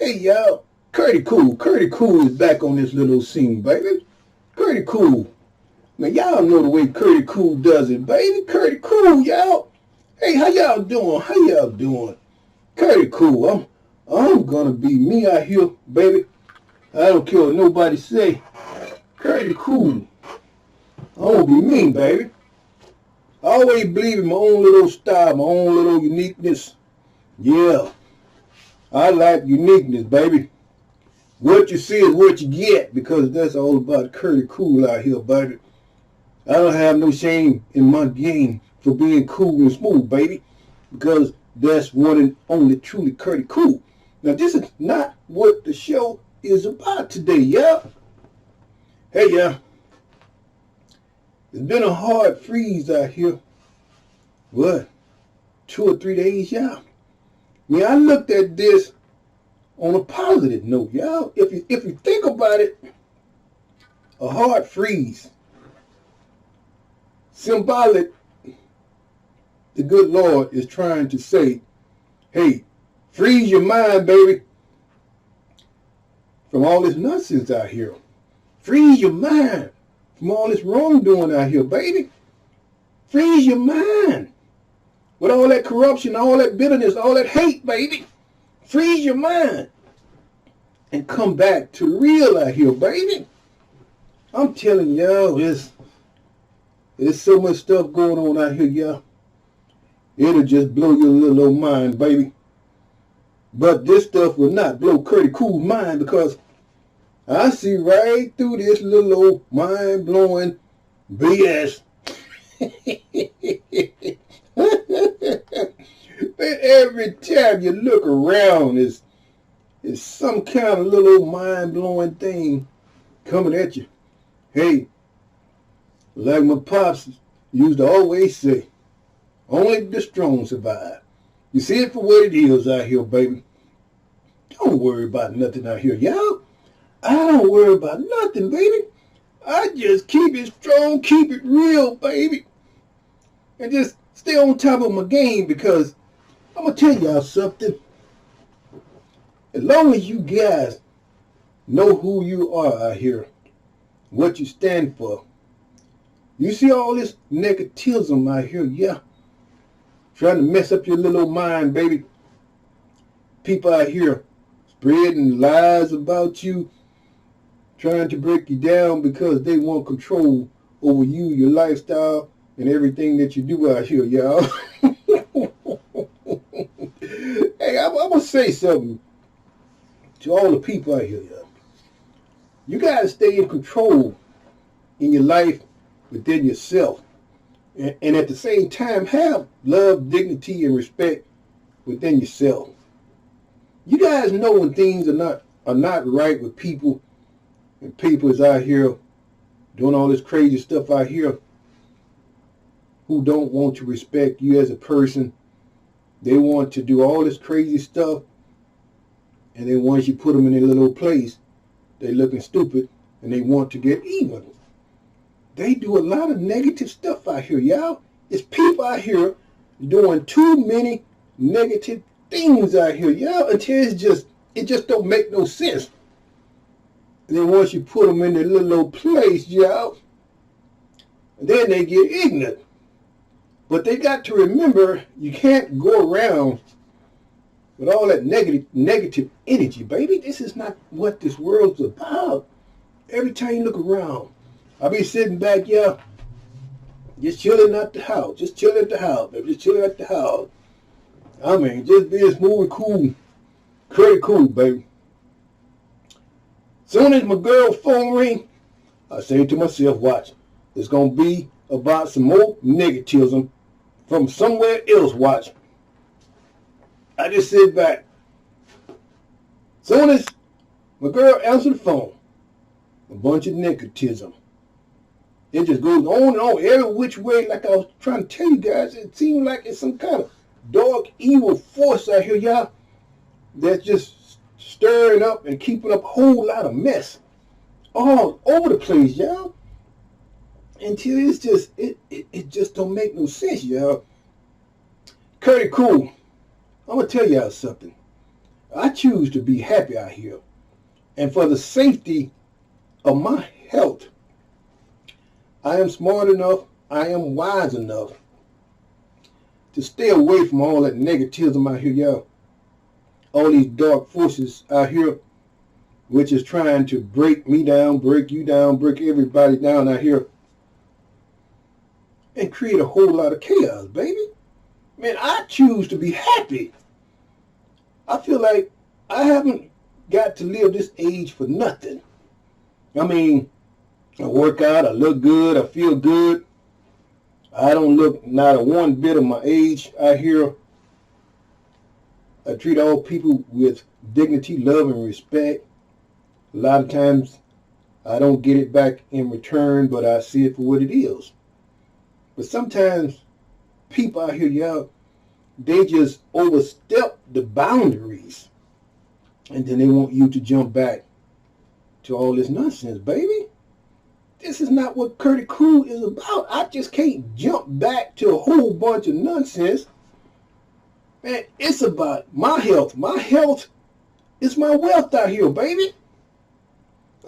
Hey y'all, Curdy Cool is back on this little scene, baby. Curdy Cool. Man, y'all know the way Curdy Cool does it, baby. Curdy Cool, y'all. Hey, how y'all doing? How y'all doing? Curdy Cool. I'm gonna be me out here, baby. I don't care what nobody say. Curdy Cool. I'm gonna be me, baby. I always believe in my own little style, my own little uniqueness. Yeah. I like uniqueness, baby. What you see is what you get, because that's all about Curdy Cool out here, baby. I don't have no shame in my game for being cool and smooth, baby, because that's one and only truly Curdy Cool. Now, this is not what the show is about today, yeah? Hey, yeah. It's been a hard freeze out here. What? 2 or 3 days, yeah? When I looked at this on a positive note, y'all, if you think about it, a hard freeze, symbolic, the good Lord is trying to say, hey, freeze your mind, baby, from all this nonsense out here. Freeze your mind from all this wrongdoing out here, baby. Freeze your mind. With all that corruption, all that bitterness, all that hate, baby. Freeze your mind. And come back to real out here, baby. I'm telling y'all, there's so much stuff going on out here, y'all. It'll just blow your little old mind, baby. But this stuff will not blow Curdy Cool's mind, because I see right through this little old mind-blowing BS. Every time you look around, is some kind of little mind-blowing thing coming at you. Hey, like my pops used to always say, only the strong survive. You see it for what it is out here, baby. Don't worry about nothing out here, y'all. I don't worry about nothing, baby. I just keep it strong, keep it real, baby. And just stay on top of my game, because I'm going to tell y'all something. As long as you guys know who you are out here, what you stand for, you see all this negativism out here, yeah, trying to mess up your little mind, baby. People out here spreading lies about you, trying to break you down because they want control over you, your lifestyle, and everything that you do out here, y'all. Hey, I'm going to say something to all the people out here, y'all. You got to stay in control in your life within yourself. And at the same time, have love, dignity, and respect within yourself. You guys know when things are not right with people, and people is out here doing all this crazy stuff out here, who don't want to respect you as a person. They want to do all this crazy stuff, and then once you put them in a little place, they looking stupid, and they want to get even. They do a lot of negative stuff out here, y'all. It's people out here doing too many negative things out here, y'all, until it just don't make no sense. And then once you put them in their little old place, y'all, then they get ignorant. But they got to remember, you can't go around with all that negative energy, baby. This is not what this world's about. Every time you look around, I be sitting back, yeah, just chilling at the house. Just chilling at the house, baby. Just chilling at the house. I mean, just being smooth and cool. Pretty cool, baby. Soon as my girl's phone ring, I say to myself, watch, it's going to be about some more negativism from somewhere else, watch. I just sit back. Soon as my girl answers the phone, a bunch of negativism. It just goes on and on, every which way. Like I was trying to tell you guys, it seems like it's some kind of dark, evil force out here, y'all, that's just stirring up and keeping up a whole lot of mess all over the place, y'all. Until it's just, it just don't make no sense, y'all. Curdy Cool, I'm going to tell y'all something. I choose to be happy out here. And for the safety of my health, I am smart enough, I am wise enough to stay away from all that negativism out here, y'all. All these dark forces out here, which is trying to break me down, break you down, break everybody down out here, and create a whole lot of chaos, baby. Man, I choose to be happy. I feel like I haven't got to live this age for nothing. I mean, I work out, I look good, I feel good. I don't look not a one bit of my age out here. I treat all people with dignity, love, and respect. A lot of times I don't get it back in return, but I see it for what it is. But sometimes people out here, y'all, they just overstep the boundaries. And then they want you to jump back to all this nonsense, baby. This is not what CURTIEECOOL is about. I just can't jump back to a whole bunch of nonsense. Man, it's about my health. My health is my wealth out here, baby.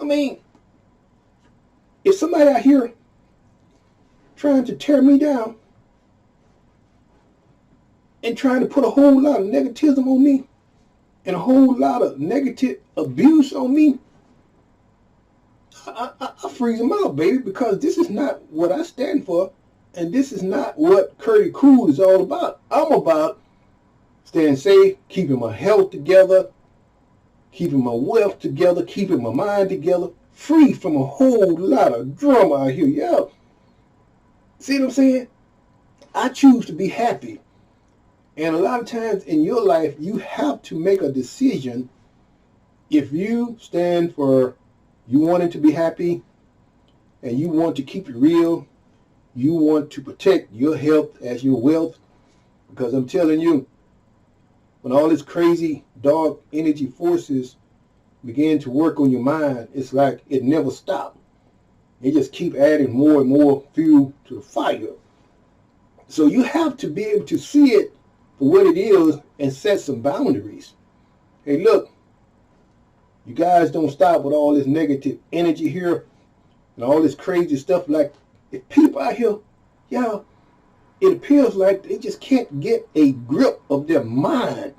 I mean, if somebody out here trying to tear me down and trying to put a whole lot of negativism on me and a whole lot of negative abuse on me, I freeze them out, baby, because this is not what I stand for, and this is not what CURTIEECOOL is all about. I'm about staying safe, keeping my health together, keeping my wealth together, keeping my mind together, free from a whole lot of drama out here, y'all. See what I'm saying? I choose to be happy. And a lot of times in your life, you have to make a decision. If you stand for you wanting to be happy and you want to keep it real, you want to protect your health as your wealth, because I'm telling you, when all this crazy dark energy forces begin to work on your mind, it's like it never stops. They just keep adding more and more fuel to the fire. So you have to be able to see it for what it is and set some boundaries. Hey, look, you guys don't stop with all this negative energy here and all this crazy stuff. Like, if people out here, y'all, it appears like they just can't get a grip of their mind.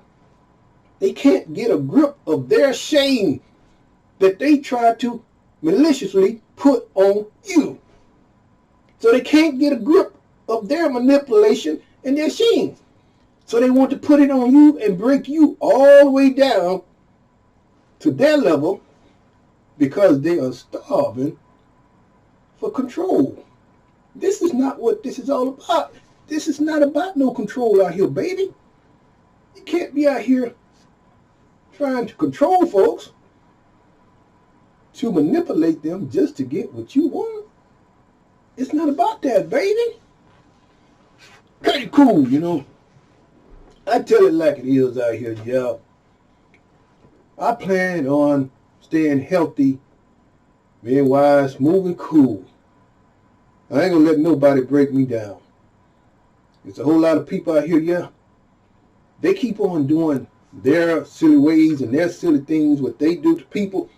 They can't get a grip of their shame that they try to maliciously put on you. So they can't get a grip of their manipulation and their shame. So they want to put it on you and break you all the way down to their level because they are starving for control. This is not what this is all about. This is not about no control out here, baby. You can't be out here trying to control folks, to manipulate them just to get what you want. It's not about that, baby. Pretty cool, you know. I tell it like it is out here, y'all. I plan on staying healthy, being wise, moving cool. I ain't gonna let nobody break me down. There's a whole lot of people out here, yeah. They keep on doing their silly ways and their silly things, what they do to people.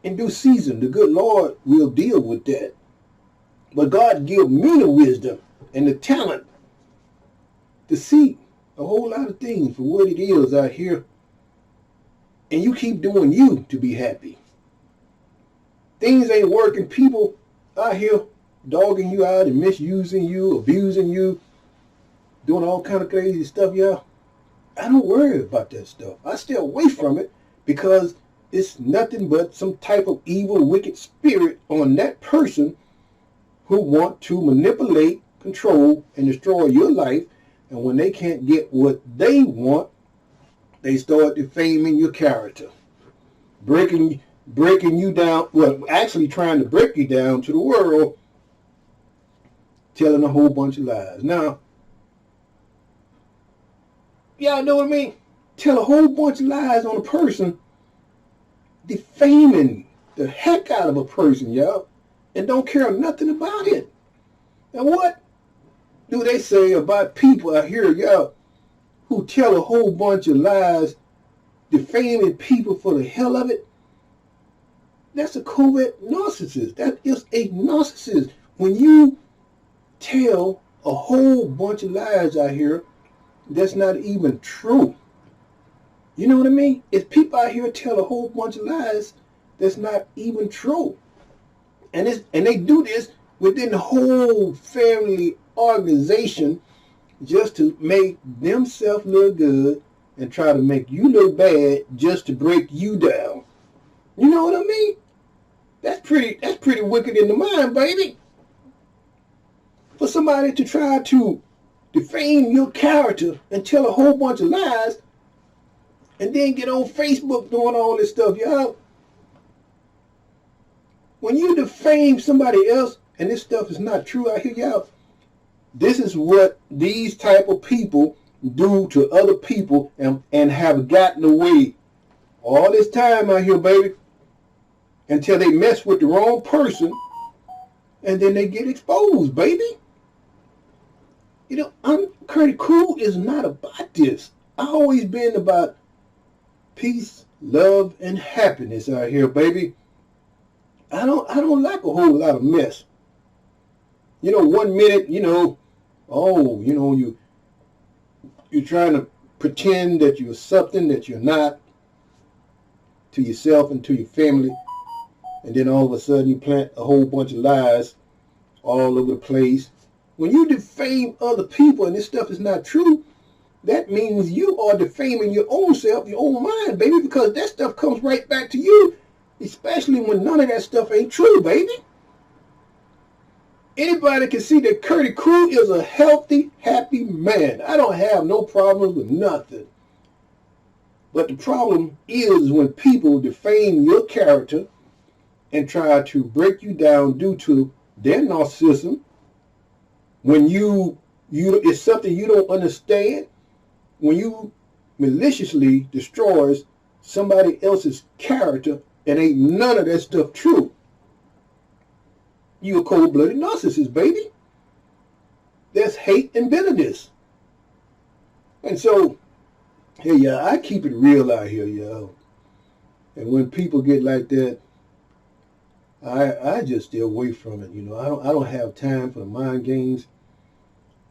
In due season, the good Lord will deal with that. But God give me the wisdom and the talent to see a whole lot of things for what it is out here. And you keep doing you to be happy. Things ain't working. People out here dogging you out and misusing you, abusing you, doing all kind of crazy stuff, y'all. I don't worry about that stuff. I stay away from it because it's nothing but some type of evil, wicked spirit on that person who want to manipulate, control, and destroy your life. And when they can't get what they want, they start defaming your character, breaking you down, well, actually trying to break you down to the world, telling a whole bunch of lies. Now, y'all know what I mean? Tell a whole bunch of lies on a person, defaming the heck out of a person, y'all, and don't care nothing about it. And what do they say about people out here, y'all, who tell a whole bunch of lies defaming people for the hell of it, that's a covert narcissist. That is a narcissist. When you tell a whole bunch of lies out here that's not even true. You know what I mean? It's people out here tell a whole bunch of lies that's not even true. And they do this within the whole family organization just to make themselves look good and try to make you look bad just to break you down. You know what I mean? That's pretty wicked in the mind, baby. For somebody to try to defame your character and tell a whole bunch of lies and then get on Facebook doing all this stuff, y'all. When you defame somebody else and this stuff is not true out here, y'all, this is what these type of people do to other people and have gotten away all this time out here, baby, until they mess with the wrong person and then they get exposed, baby. You know, CURTIEECOOL is not about this. I've always been about peace, love, and happiness out here, baby. I don't like a whole lot of mess. You know, 1 minute, you know, oh, you know, you're trying to pretend that you're something that you're not to yourself and to your family, and then all of a sudden you plant a whole bunch of lies all over the place. When you defame other people and this stuff is not true, that means you are defaming your own self, your own mind, baby, because that stuff comes right back to you, especially when none of that stuff ain't true, baby. Anybody can see that CURTIEECOOL is a healthy, happy man. I don't have no problems with nothing. But the problem is when people defame your character and try to break you down due to their narcissism, when it's something you don't understand, when you maliciously destroys somebody else's character and ain't none of that stuff true, you a cold-blooded narcissist, baby. That's hate and bitterness. And so, hey, y'all, I keep it real out here, y'all. And when people get like that, I just stay away from it. You know, I don't have time for the mind games.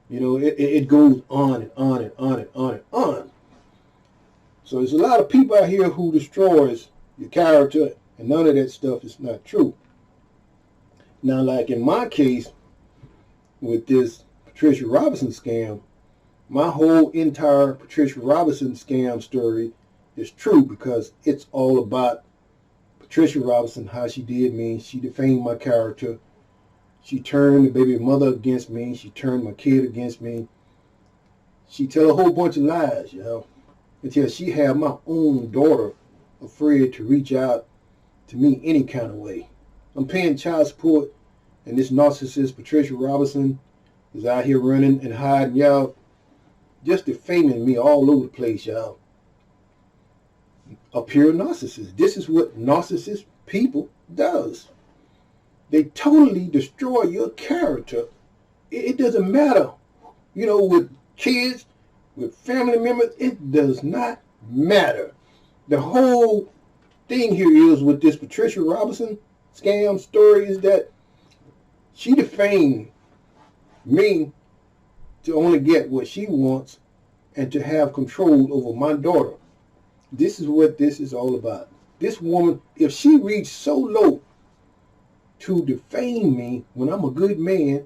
You know, it goes on and on and on and on and on. So there's a lot of people out here who destroys your character, and none of that stuff is not true. Now, like in my case, with this Patricia Robinson scam, my whole entire Patricia Robinson scam story is true because it's all about Patricia Robinson, how she did me. She defamed my character. She turned the baby mother against me. She turned my kid against me. She tell a whole bunch of lies, you know, until she had my own daughter afraid to reach out to me any kind of way. I'm paying child support, and this narcissist, Patricia Robinson, is out here running and hiding, y'all, just defaming me all over the place, y'all. A pure narcissist. This is what narcissist people does. They totally destroy your character. It doesn't matter, you know, with kids, with family members, it does not matter. The whole thing here is with this Patricia Robinson scam story is that she defamed me to only get what she wants and to have control over my daughter. This is what this is all about. This woman, if she reached so low to defame me when I'm a good man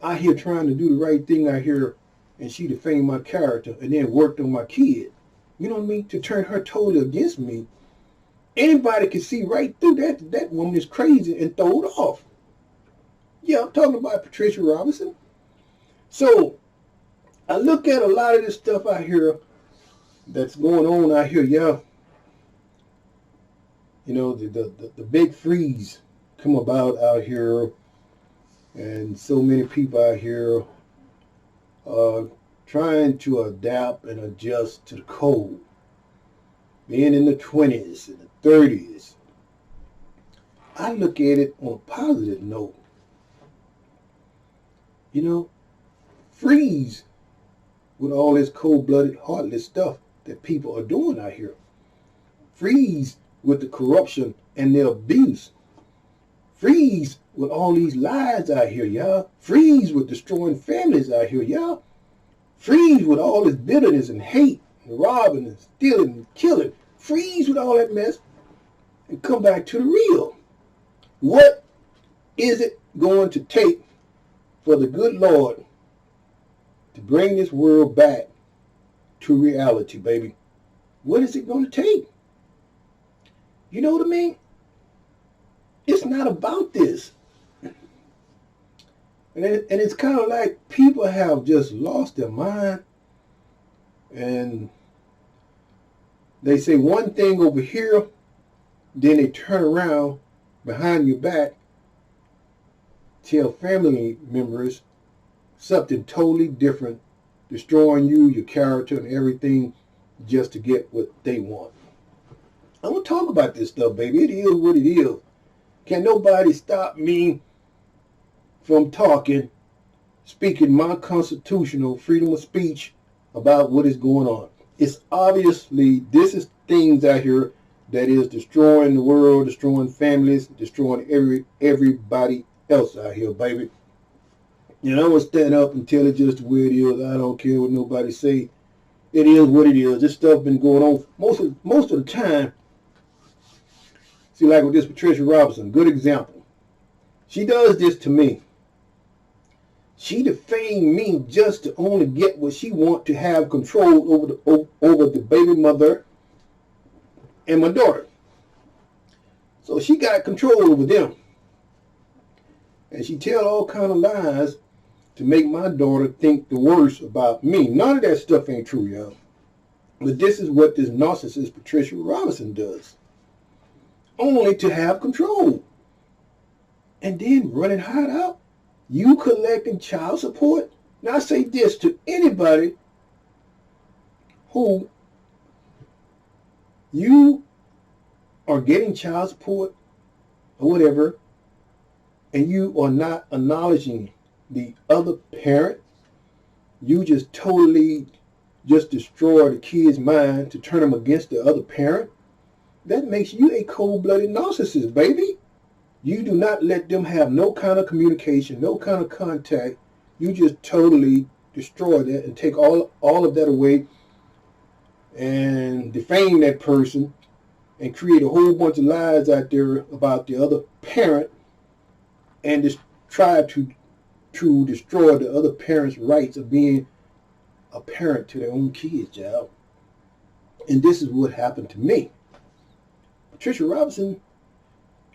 out here trying to do the right thing out here, and she defamed my character and then worked on my kid, you know what I mean, to turn her totally against me, anybody can see right through that woman is crazy and throw it off. Yeah, I'm talking about Patricia Robinson. So I look at a lot of this stuff out here that's going on out here, yeah. You know, the big freeze come about out here, and so many people out here are trying to adapt and adjust to the cold. Being in the 20s and the 30s, I look at it on a positive note. You know, freeze with all this cold-blooded, heartless stuff that people are doing out here. Freeze with the corruption and the abuse. Freeze with all these lies out here, y'all. Freeze with destroying families out here, y'all. Freeze with all this bitterness and hate and robbing and stealing and killing. Freeze with all that mess and come back to the real. What is it going to take for the good Lord to bring this world back to reality, baby? What is it going to take? You know what I mean? It's not about this. And it's kind of like people have just lost their mind, and they say one thing over here, then they turn around behind your back, tell family members something totally different, destroying you, your character, and everything just to get what they want. I'm going to talk about this stuff, baby. It is what it is. Can nobody stop me from talking, speaking my constitutional freedom of speech about what is going on? It's obviously, this is things out here that is destroying the world, destroying families, destroying everybody else out here, baby. And I'm going to stand up and tell it just the way it is. I don't care what nobody say. It is what it is. This stuff been going on most of the time. See, like with this Patricia Robinson, good example. She does this to me. She defamed me just to only get what she want, to have control over the baby mother and my daughter. So she got control over them. And she tell all kind of lies to make my daughter think the worst about me. None of that stuff ain't true, y'all. But this is what this narcissist Patricia Robinson does. Only to have control. And then running hot out. You collecting child support? Now I say this to anybody who you are getting child support or whatever, and you are not acknowledging the other parent. You just totally just destroy the kid's mind to turn them against the other parent. That makes you a cold-blooded narcissist, baby. You do not let them have no kind of communication, no kind of contact. You just totally destroy that and take all of that away and defame that person and create a whole bunch of lies out there about the other parent and just try to destroy the other parent's rights of being a parent to their own kids, y'all. And this is what happened to me. Patricia Robinson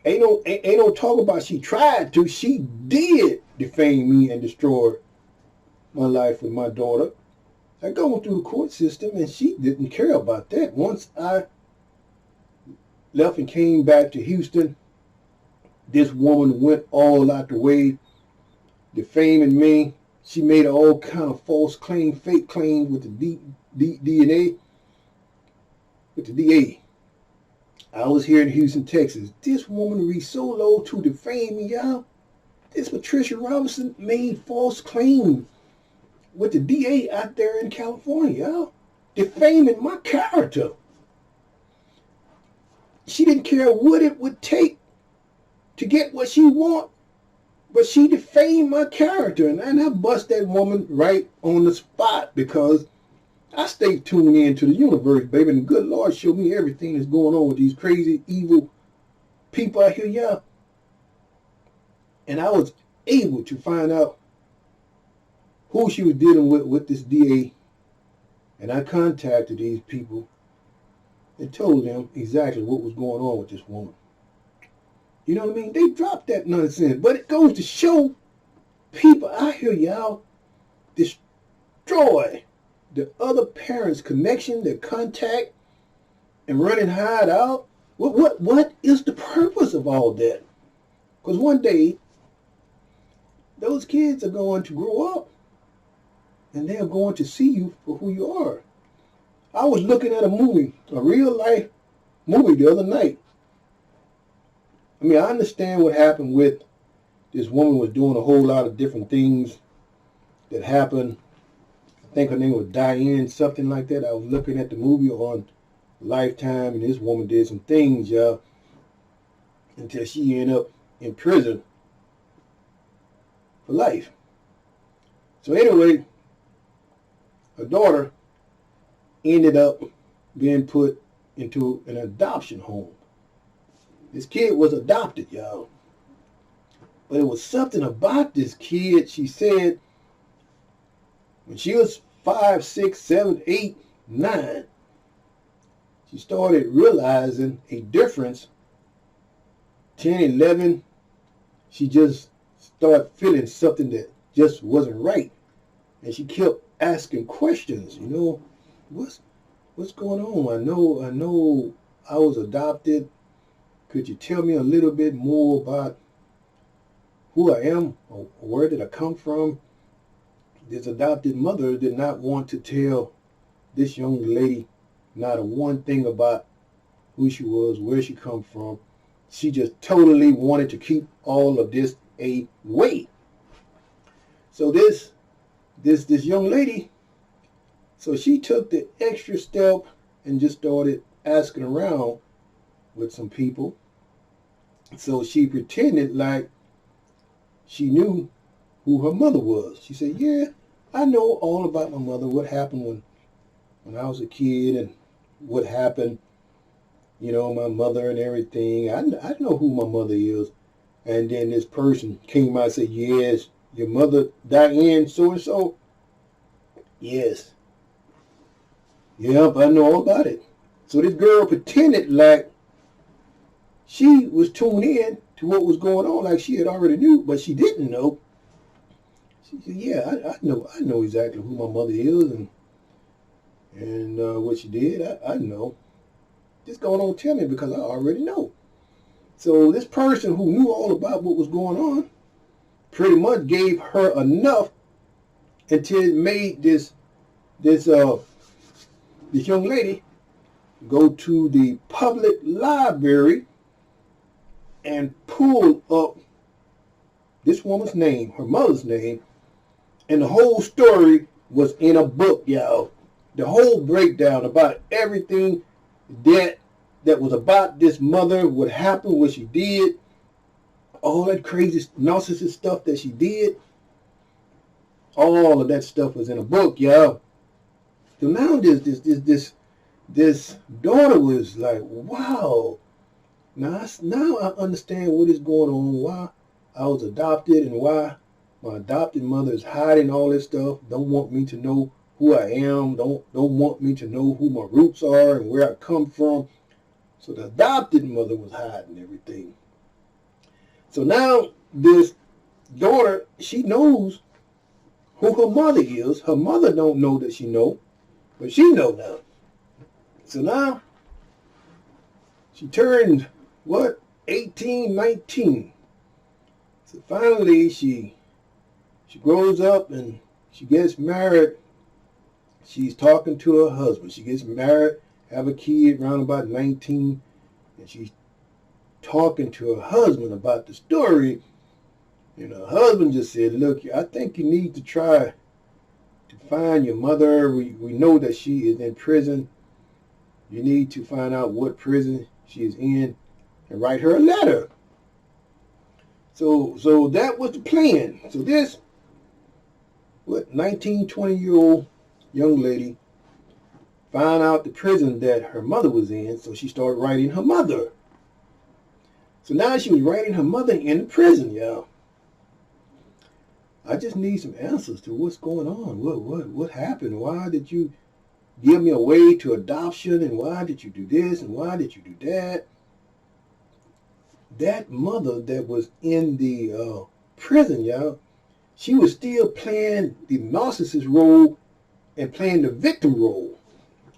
ain't no talk about she tried to. She did defame me and destroy my life with my daughter. I going through the court system, and she didn't care about that. Once I left and came back to Houston, this woman went all out the way, defaming me. She made all kind of false claim, fake claims with the DNA, with the DA. I was here in Houston, Texas. This woman reached so low to defame me, y'all. This Patricia Robinson made false claims with the DA out there in California, y'all. Defaming my character. She didn't care what it would take to get what she want, but she defamed my character. And I bust that woman right on the spot because I stay tuned in to the universe, baby, and the good Lord showed me everything that's going on with these crazy, evil people out here, y'all. And I was able to find out who she was dealing with this DA. And I contacted these people and told them exactly what was going on with this woman. You know what I mean? They dropped that nonsense. But it goes to show people out here, y'all, destroy the other parent's connection, their contact, and running hide out. What is the purpose of all that? Because one day, those kids are going to grow up, and they're going to see you for who you are. I was looking at a movie, a real-life movie the other night. I mean, I understand what happened with this woman was doing a whole lot of different things that happened. I think her name was Diane, something like that. I was looking at the movie on lifetime, and this woman did some things, y'all, until she ended up in prison for life. So anyway, her daughter ended up being put into an adoption home. This kid was adopted, y'all. But it was something about this kid. She said when she was 5, 6, 7, 8, 9, she started realizing a difference. 10, 11, she just started feeling something that just wasn't right. And she kept asking questions, you know, what's going on? I know I was adopted. Could you tell me a little bit more about who I am or where did I come from? This adopted mother did not want to tell this young lady not a one thing about who she was, where she come from. She just totally wanted to keep all of this away. So this young lady, so she took the extra step and just started asking around with some people. So she pretended like she knew who her mother was. She said, yeah, I know all about my mother, what happened when I was a kid and what happened, you know, my mother and everything. I know who my mother is. And then this person came out and said, yes, your mother, Diane so-and-so? Yes. Yep, I know all about it. So this girl pretended like she was tuned in to what was going on, like she had already knew, but she didn't know. She said, yeah, I know exactly who my mother is and what she did. I know. Just go on, tell me because I already know. So this person who knew all about what was going on pretty much gave her enough until it made this young lady go to the public library and pull up this woman's name, her mother's name, and the whole story was in a book, y'all. The whole breakdown about everything that was about this mother, what happened, what she did, all that crazy narcissist stuff that she did. All of that stuff was in a book, y'all. So now this daughter was like, wow. Now I understand what is going on, why I was adopted and why my adopted mother is hiding all this stuff, don't want me to know who I am, don't want me to know who my roots are and where I come from. So the adopted mother was hiding everything. So now this daughter, she knows who her mother is. Her mother don't know that she know, but she know now. So now she turned, 18, 19. So finally she grows up and she gets married. She's talking to her husband. She gets married, have a kid around about 19, and she's talking to her husband about the story. And her husband just said, look, I think you need to try to find your mother. We know that she is in prison. You need to find out what prison she is in and write her a letter. So that was the plan. So this, 19, 20-year-old young lady found out the prison that her mother was in, so she started writing her mother. So now she was writing her mother in the prison, y'all. I just need some answers to what's going on. What happened? Why did you give me away to adoption? And why did you do this? And why did you do that? That mother that was in the prison, y'all, she was still playing the narcissist role and playing the victim role.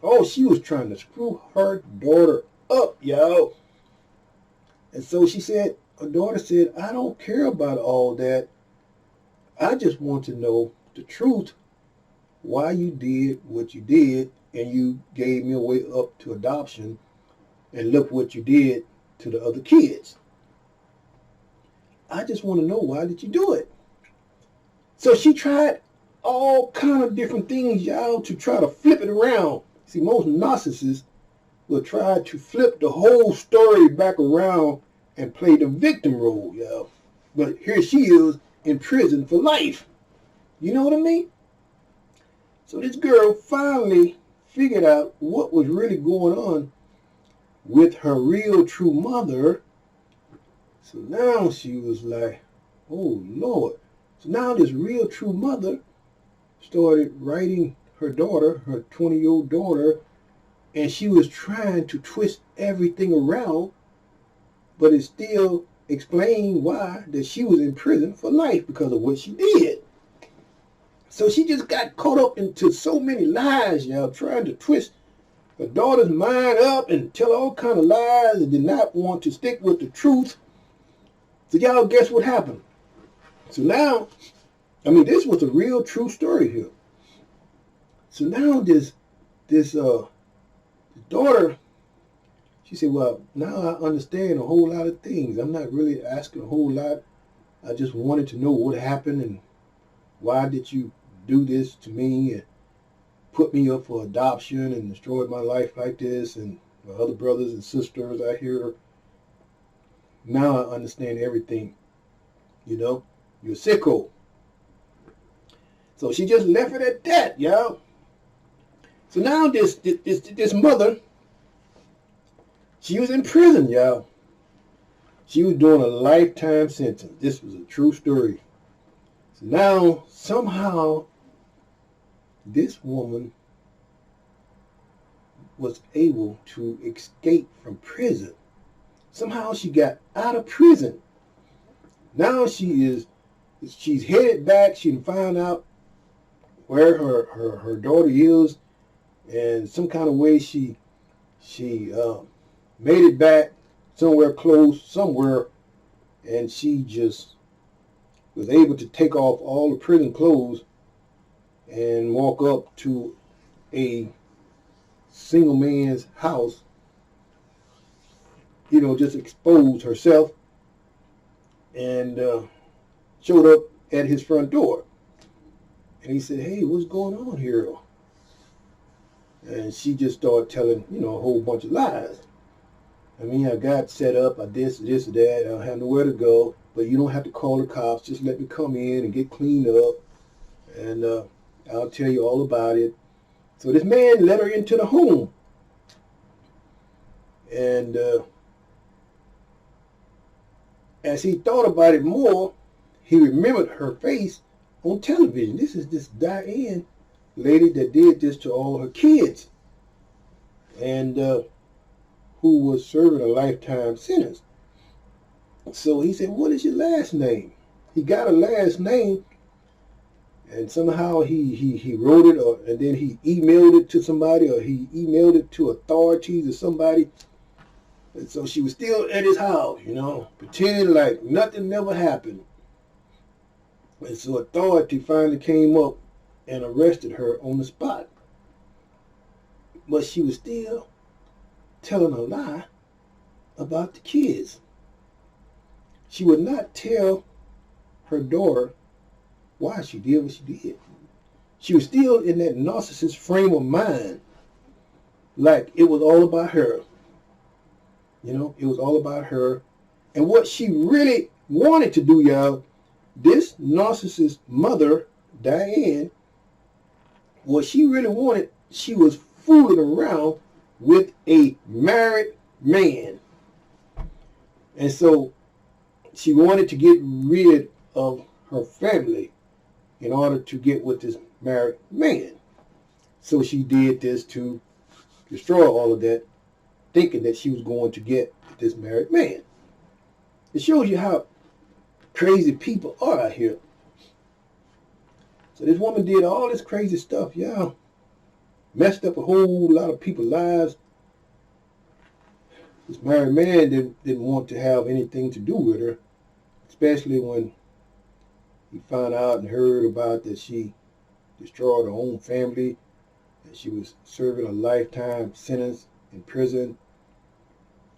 Oh, she was trying to screw her daughter up, y'all. And so she said, her daughter said, I don't care about all that. I just want to know the truth, why you did what you did, and you gave me away up to adoption, and look what you did to the other kids. I just want to know, why did you do it? So she tried all kind of different things, y'all, to try to flip it around. See, most narcissists, will try to flip the whole story back around and play the victim role, y'all. But here she is in prison for life. You know what I mean? So this girl finally figured out what was really going on with her real true mother. So now she was like, oh Lord. So now this real true mother started writing her daughter, her 20-year-old daughter, and she was trying to twist everything around, but it still explained why that she was in prison for life because of what she did. So she just got caught up into so many lies, y'all, trying to twist her daughter's mind up and tell all kind of lies and did not want to stick with the truth. So y'all guess what happened? So now, I mean, this was a real true story here. So now this daughter, she said, well, now I understand a whole lot of things. I'm not really asking a whole lot. I just wanted to know what happened and why did you do this to me and put me up for adoption and destroyed my life like this, and my other brothers and sisters out here. Now I understand everything. You know, you're a sicko. So she just left it at that, y'all. So now this mother, she was in prison, y'all. She was doing a lifetime sentence. This was a true story. So now somehow this woman was able to escape from prison. Somehow she got out of prison. Now she's headed back. She can find out where her daughter is, and some kind of way she made it back somewhere close, somewhere, and she just was able to take off all the prison clothes and walk up to a single man's house, you know, just expose herself, and showed up at his front door. And he said, hey, what's going on here? And she just started telling, you know, a whole bunch of lies. I mean, I got set up, I this, or that, I don't have nowhere to go, but you don't have to call the cops, just let me come in and get cleaned up, and I'll tell you all about it. So this man let her into the home. And as he thought about it more, he remembered her face on television. This is this Diane lady that did this to all her kids, and who was serving a lifetime sentence. So he said, what is your last name? He got a last name, and somehow he wrote it, and then he emailed it to somebody, or he emailed it to authorities or somebody. And so she was still at his house, you know, pretending like nothing never happened. And so authority finally came up and arrested her on the spot. But she was still telling a lie about the kids. She would not tell her daughter why she did what she did. She was still in that narcissist frame of mind, like it was all about her. You know, it was all about her. And what she really wanted to do, y'all, this narcissist mother, Diane, what she really wanted, she was fooling around with a married man. And so she wanted to get rid of her family in order to get with this married man. So she did this to destroy all of that, thinking that she was going to get this married man. It shows you how crazy people are out here. So this woman did all this crazy stuff, y'all. Messed up a whole lot of people's lives. This married man didn't want to have anything to do with her, especially when he found out and heard about that she destroyed her own family, and she was serving a lifetime sentence in prison.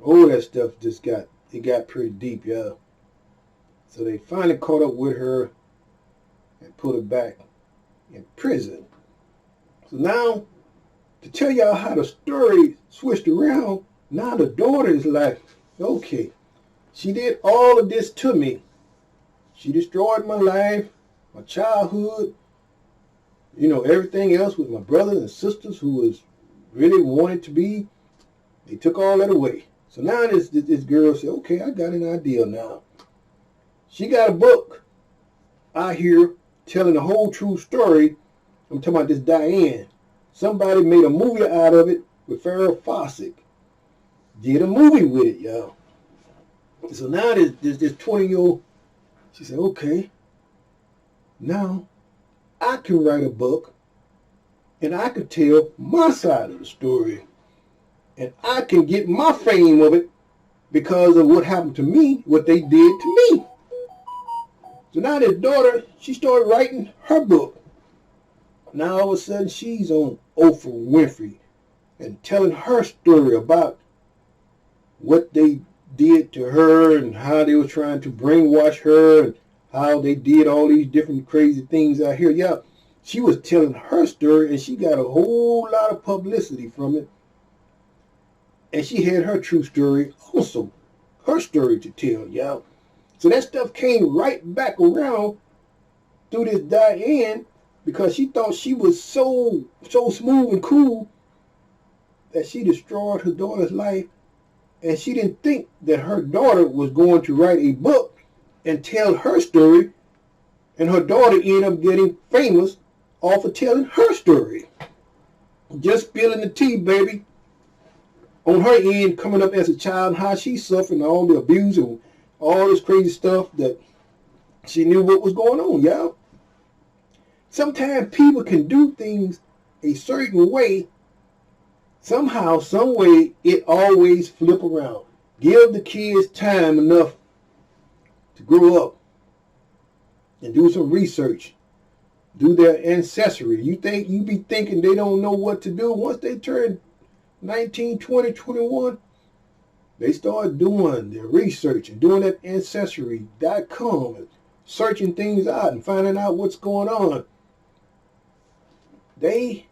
All that stuff just got pretty deep, y'all. So they finally caught up with her and put her back in prison. So now to tell y'all how the story switched around. Now the daughter is like, okay, she did all of this to me. She destroyed my life, my childhood, you know, everything else with my brothers and sisters who was really wanted to be. They took all that away. So now this girl said, okay, I got an idea now. She got a book out here telling the whole true story. I'm talking about this Diane. Somebody made a movie out of it with Farrah Fawcett. Did a movie with it, y'all. So now this 20-year-old, she said, okay, now I can write a book and I can tell my side of the story. And I can get my fame of it because of what happened to me, what they did to me. So now this daughter, she started writing her book. Now all of a sudden she's on Oprah Winfrey and telling her story about what they did to her and how they were trying to brainwash her and how they did all these different crazy things out here. Yeah, she was telling her story and she got a whole lot of publicity from it. And she had her true story also, her story to tell, y'all. So that stuff came right back around through this Diane because she thought she was so smooth and cool that she destroyed her daughter's life. And she didn't think that her daughter was going to write a book and tell her story. And her daughter ended up getting famous off of telling her story. Just spilling the tea, baby. On her end, coming up as a child, and how she suffered all the abuse and all this crazy stuff that she knew what was going on, y'all. Sometimes people can do things a certain way. Somehow, some way, it always flip around. Give the kids time enough to grow up and do some research. Do their ancestry. You be thinking they don't know what to do. Once they turn 19, 20, 21, they start doing their research and doing that ancestry.com and searching things out and finding out what's going on. They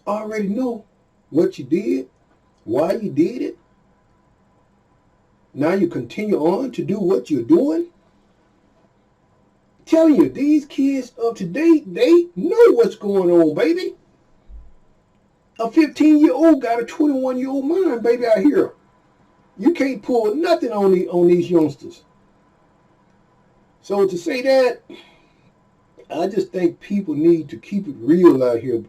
already know what you did, why you did it. Now you continue on to do what you're doing. Telling you, these kids of today, they know what's going on, baby. A 15-year-old got a 21-year-old mind, baby, out here. You can't pull nothing on these youngsters. So to say that, I just think people need to keep it real out here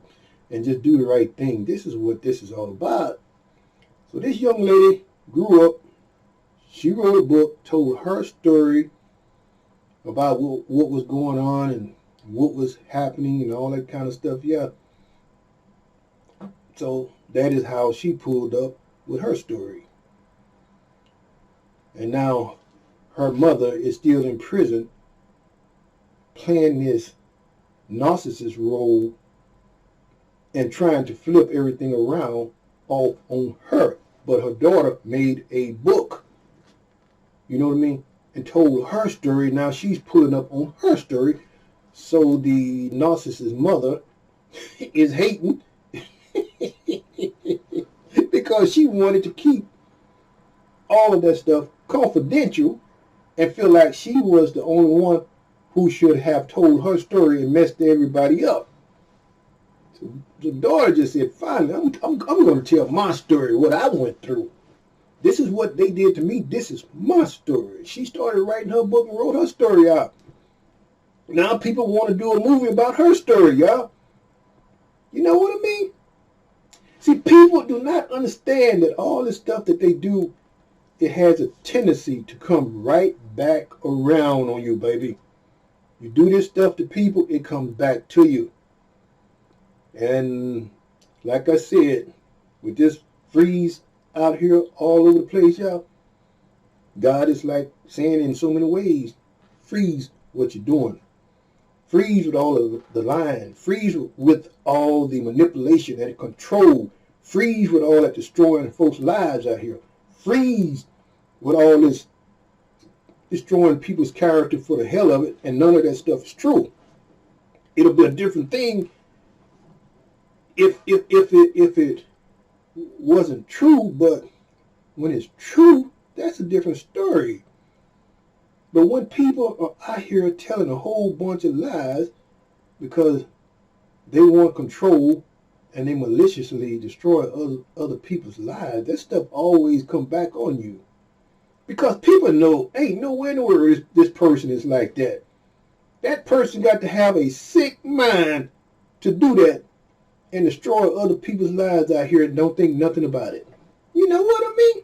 and just do the right thing. This is what this is all about. So this young lady grew up. She wrote a book, told her story about what was going on and what was happening and all that kind of stuff. Yeah. So that is how she pulled up with her story. And now her mother is still in prison playing this narcissist role and trying to flip everything around off on her. But her daughter made a book, you know what I mean, and told her story. Now she's pulling up on her story. So the narcissist mother is hating because she wanted to keep all of that stuff confidential and feel like she was the only one who should have told her story and messed everybody up. So the daughter just said, finally, I'm going to tell my story, what I went through. This is what they did to me. This is my story. She started writing her book and wrote her story out. Now people want to do a movie about her story, y'all. You know what I mean? See, people do not understand that all this stuff that they do, it has a tendency to come right back around on you, baby. You do this stuff to people, it comes back to you. And like I said, with this freeze out here all over the place, y'all, God is like saying in so many ways, freeze what you're doing. Freeze with all of the lying. Freeze with all the manipulation and control. Freeze with all that destroying folks' lives out here. Freeze with all this destroying people's character for the hell of it, and none of that stuff is true. It'll be a different thing if it wasn't true, but when it's true, that's a different story. But when people are out here telling a whole bunch of lies because they want control and they maliciously destroy other people's lives, that stuff always come back on you. Because people know, ain't nowhere in the world this person is like that. That person got to have a sick mind to do that and destroy other people's lives out here and don't think nothing about it. You know what I mean?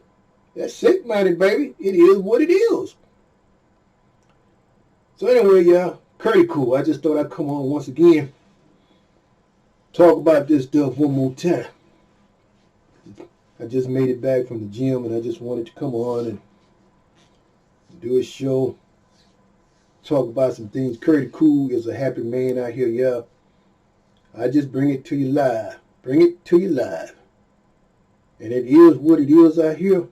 That's sick-minded, baby. It is what it is. So anyway, y'all, CURTIEECOOL. I just thought I'd come on once again, talk about this stuff one more time. I just made it back from the gym, and I just wanted to come on and do a show, talk about some things. CURTIEECOOL is a happy man out here, y'all. I just bring it to you live. Bring it to you live. And it is what it is out here.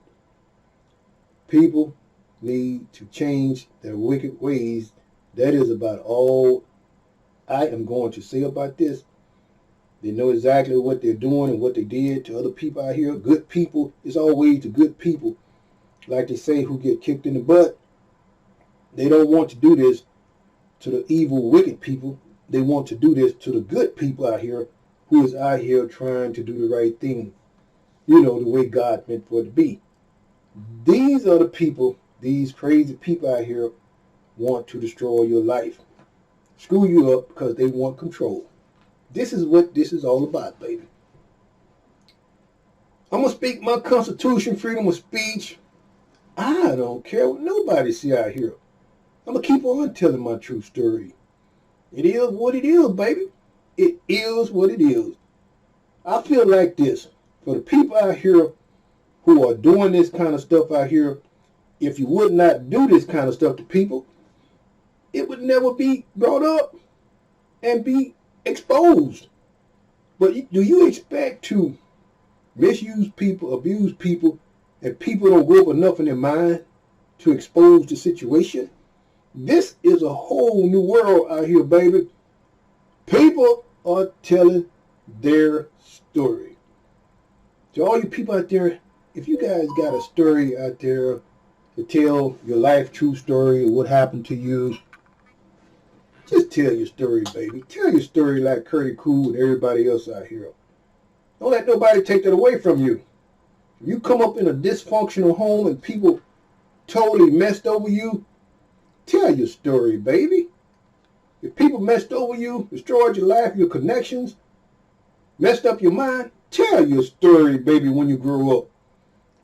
People need to change their wicked ways. That is about all I am going to say about this. They know exactly what they're doing and what they did to other people out here. Good people. It's always the good people, like they say, who get kicked in the butt. They don't want to do this to the evil, wicked people. They want to do this to the good people out here who is out here trying to do the right thing. You know, the way God meant for it to be. These are the people, these crazy people out here want to destroy your life. Screw you up because they want control. This is what this is all about, baby. I'm going to speak my Constitution, freedom of speech. I don't care what nobody see out here. I'm going to keep on telling my true story. It is what it is, baby. It is what it is. I feel like this. For the people out here who are doing this kind of stuff out here, if you would not do this kind of stuff to people, it would never be brought up and be exposed. But do you expect to misuse people, abuse people, and people don't grow up enough in their mind to expose the situation? This is a whole new world out here, baby. People are telling their story. To all you people out there, if you guys got a story out there to tell your life true story or what happened to you, just tell your story, baby. Tell your story like CURTIEECOOL and everybody else out here. Don't let nobody take that away from you. If you come up in a dysfunctional home and people totally messed over you, tell your story, baby. If people messed over you, destroyed your life, your connections, messed up your mind, tell your story, baby, when you grow up.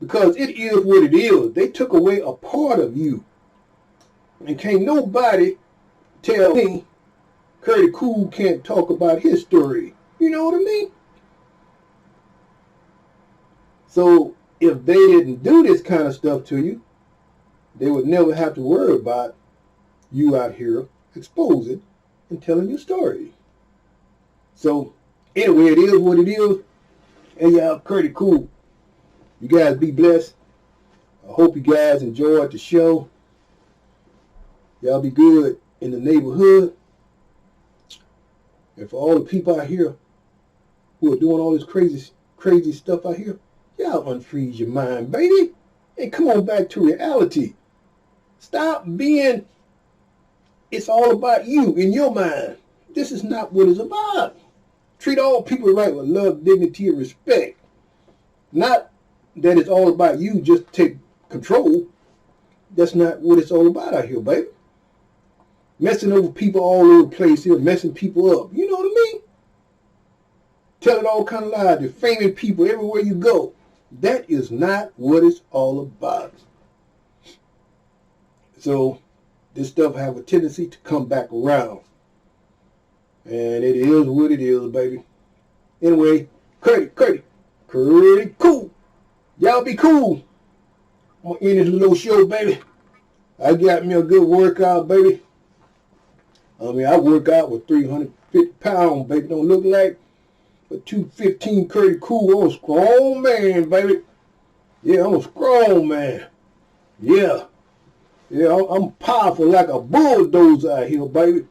Because it is what it is. They took away a part of you. And can't nobody tell me CURTIEECOOL can't talk about his story. You know what I mean? So if they didn't do this kind of stuff to you, they would never have to worry about you out here exposing and telling your story. So anyway, it is what it is. Hey y'all, CURTIEECOOL. You guys be blessed. I hope you guys enjoyed the show. Y'all be good in the neighborhood. And for all the people out here who are doing all this crazy stuff out here, y'all unfreeze your mind, baby. And come on back to reality. Stop being, it's all about you in your mind. This is not what it's about. Treat all people right with love, dignity, and respect. Not that it's all about you, just take control. That's not what it's all about out here, baby. Messing over people all over the place here, messing people up. You know what I mean? Telling all kind of lies, defaming people everywhere you go. That is not what it's all about. So this stuff have a tendency to come back around. And it is what it is, baby. Anyway, CURTIEECOOL. Y'all be cool. I'm going to end this little show, baby. I got me a good workout, baby. I mean, I work out with 350 pounds, baby. Don't look like a 215 CURTIEECOOL. I'm a strong man, baby. Yeah, I'm a strong man. Yeah. Yeah, I'm powerful like a bulldozer out here, baby.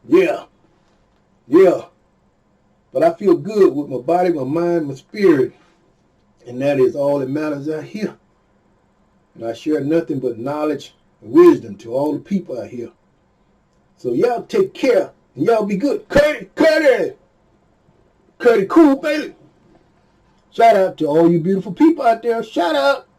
Yeah. Yeah. But I feel good with my body, my mind, my spirit. And that is all that matters out here. And I share nothing but knowledge and wisdom to all the people out here. So y'all take care and y'all be good. Curtie cool, baby. Shout out to all you beautiful people out there. Shout out.